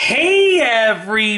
Hey everybody!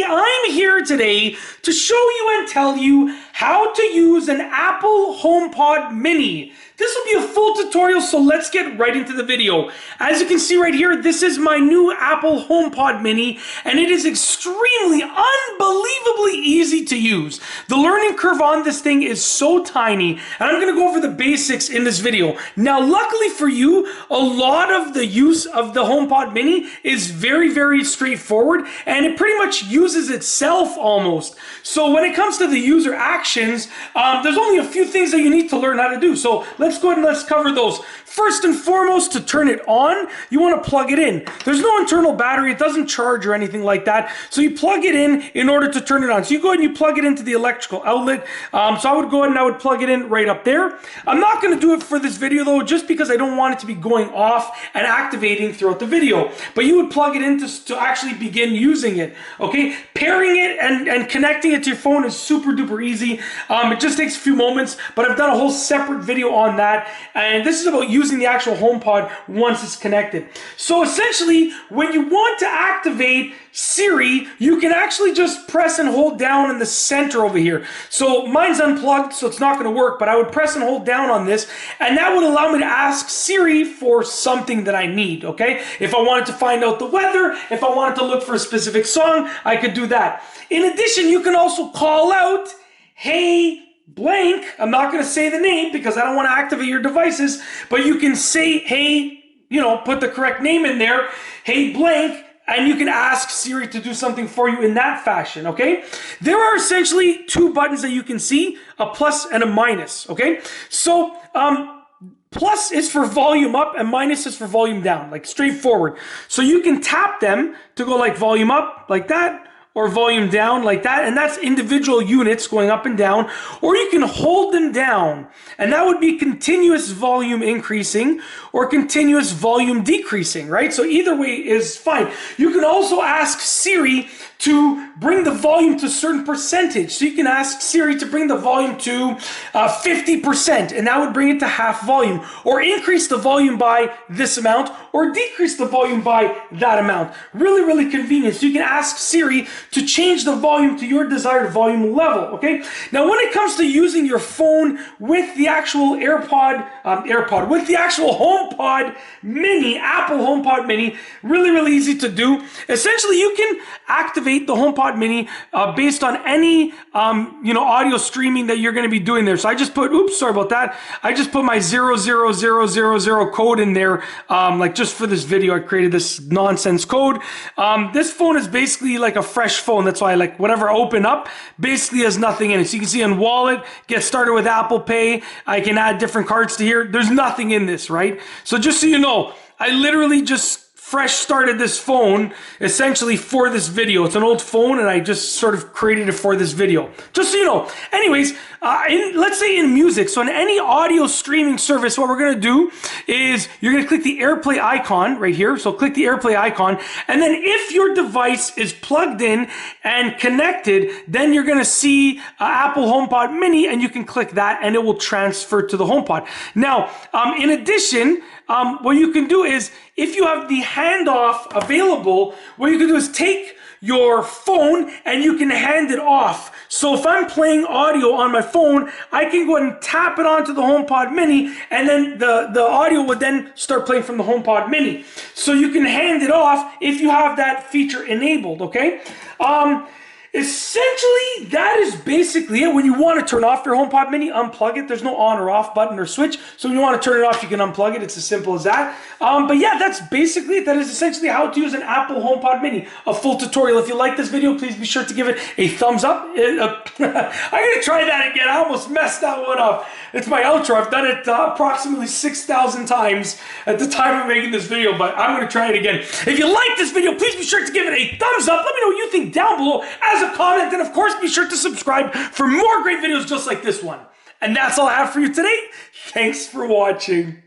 I'm here today to show you and tell you how to use an Apple HomePod Mini. This will be a full tutorial, so let's get right into the video. As you can see right here, this is my new Apple HomePod Mini, and it is extremely, unbelievably easy to use. The learning curve on this thing is so tiny, and I'm going to go over the basics in this video. Now, luckily for you, a lot of the use of the HomePod Mini is very, very straightforward, and it pretty much uses itself almost. So when it comes to the user actions, there's only a few things that you need to learn how to do. So let's go ahead and let's cover those. First and foremost, to turn it on, you want to plug it in. There's no internal battery. It doesn't charge or anything like that. So you plug it in order to turn it on. So you go ahead and you plug it into the electrical outlet. So I would go ahead and I would plug it in right up there. I'm not going to do it for this video though, just because I don't want it to be going off and activating throughout the video. But you would plug it in to actually begin using it. Okay, pairing it and connecting it to your phone is super duper easy. It just takes a few moments, but I've done a whole separate video on that, and this is about using the actual HomePod once it's connected. So essentially, when you want to activate Siri, you can actually just press and hold down in the center over here. So mine's unplugged, so it's not going to work, but I would press and hold down on this, and that would allow me to ask Siri for something that I need, okay? If I wanted to find out the weather, if I wanted to look for a specific song, I could do that. In addition, you can also call out, "Hey, blank." I'm not going to say the name because I don't want to activate your devices, but you can say, "Hey," put the correct name in there, "Hey, blank," and you can ask Siri to do something for you in that fashion, okay? There are essentially two buttons that you can see, a plus and a minus, okay? So, plus is for volume up and minus is for volume down, like straightforward. So you can tap them to go like volume up, like that, or volume down like that, and that's individual units going up and down, or you can hold them down, and that would be continuous volume increasing or continuous volume decreasing, right? So either way is fine. You can also ask Siri to bring the volume to a certain percentage. So you can ask Siri to bring the volume to 50%, and that would bring it to half volume, or increase the volume by this amount, or decrease the volume by that amount. Really, really convenient. So you can ask Siri to change the volume to your desired volume level, okay? Now, when it comes to using your phone with the actual with the actual HomePod Mini, Apple HomePod Mini, really, really easy to do. Essentially, you can activate the HomePod Mini based on any, audio streaming that you're going to be doing there. So I just put, oops, sorry about that. I just put my 00000 code in there, like just for this video. I created this nonsense code. This phone is basically like a fresh phone. That's why, like, whatever I open up basically has nothing in it. So you can see on Wallet, get started with Apple Pay. I can add different cards to here. There's nothing in this, right? So just so you know, I literally just fresh started this phone essentially for this video. It's an old phone and I just sort of created it for this video. Just so you know. Anyways, let's say in music, so in any audio streaming service, what we're going to do is you're going to click the AirPlay icon right here. So click the AirPlay icon, and then if your device is plugged in and connected, then you're going to see Apple HomePod Mini, and you can click that and it will transfer to the HomePod. Now, in addition, what you can do is, if you have the handoff available, what you can do is take your phone and you can hand it off. So if I'm playing audio on my phone, I can go ahead and tap it onto the HomePod Mini, and then the audio would then start playing from the HomePod Mini. So you can hand it off if you have that feature enabled, okay? Essentially, that is basically it. When you want to turn off your HomePod Mini, unplug it. There's no on or off button or switch. So when you want to turn it off, you can unplug it. It's as simple as that. But yeah, that's basically it. That is essentially how to use an Apple HomePod Mini. A full tutorial. If you like this video, please be sure to give it a thumbs up. I'm going to try that again. I almost messed that one up. It's my outro. I've done it approximately 6,000 times at the time of making this video, but I'm going to try it again. If you like this video, please be sure to give it a thumbs up. Let me know what you think down below as a comment, and of course be sure to subscribe for more great videos just like this one. And that's all I have for you today. Thanks for watching.